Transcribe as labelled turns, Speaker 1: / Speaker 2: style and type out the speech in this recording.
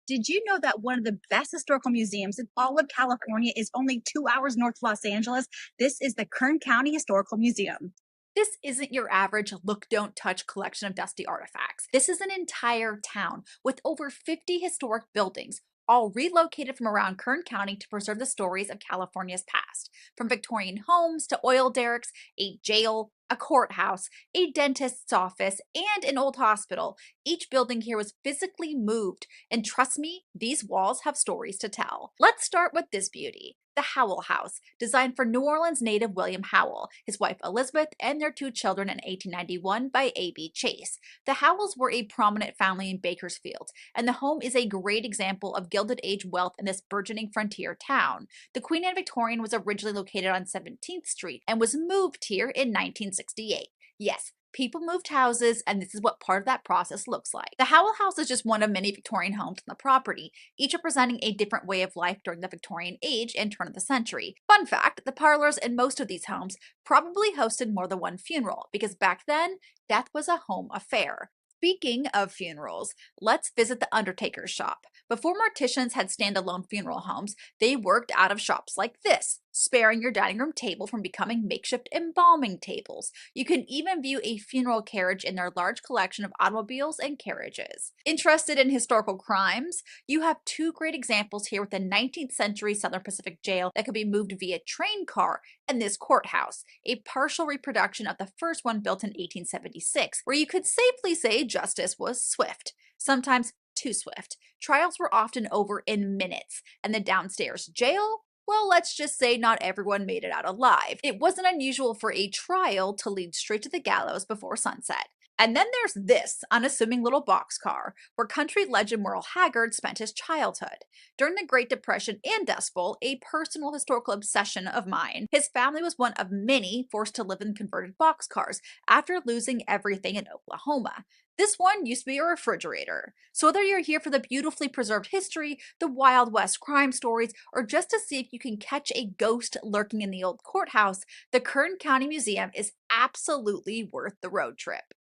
Speaker 1: Did you know that one of the best historical museums in all of California is only 2 hours north of Los Angeles? This is the Kern County Historical Museum.
Speaker 2: This isn't your average look, don't touch collection of dusty artifacts. This is an entire town with over 50 historic buildings, all relocated from around Kern County to preserve the stories of California's past. From Victorian homes to oil derricks, a jail, a courthouse, a dentist's office, and an old hospital, each building here was physically moved. And trust me, these walls have stories to tell. Let's start with this beauty. The Howell House, designed for New Orleans native William Howell, his wife Elizabeth, and their two children in 1891 by A.B. Chase. The Howells were a prominent family in Bakersfield, and the home is a great example of Gilded Age wealth in this burgeoning frontier town. The Queen Anne Victorian was originally located on 17th Street and was moved here in 1968. Yes, people moved houses, and this is what part of that process looks like. The Howell House is just one of many Victorian homes on the property, each representing a different way of life during the Victorian age and turn of the century. Fun fact, the parlors in most of these homes probably hosted more than one funeral, because back then, death was a home affair. Speaking of funerals, let's visit the undertaker's shop. Before morticians had standalone funeral homes, they worked out of shops like this, sparing your dining room table from becoming makeshift embalming tables. You can even view a funeral carriage in their large collection of automobiles and carriages. Interested in historical crimes? You have two great examples here with the 19th century Southern Pacific jail that could be moved via train car, and this courthouse, a partial reproduction of the first one built in 1876, where you could safely say justice was swift, sometimes too swift. Trials were often over in minutes, and the downstairs jail, well, let's just say not everyone made it out alive. It wasn't unusual for a trial to lead straight to the gallows before sunset. And then there's this unassuming little boxcar, where country legend Merle Haggard spent his childhood. During the Great Depression and Dust Bowl, a personal historical obsession of mine, his family was one of many forced to live in converted boxcars after losing everything in Oklahoma. This one used to be a refrigerator. So whether you're here for the beautifully preserved history, the Wild West crime stories, or just to see if you can catch a ghost lurking in the old courthouse, the Kern County Museum is absolutely worth the road trip.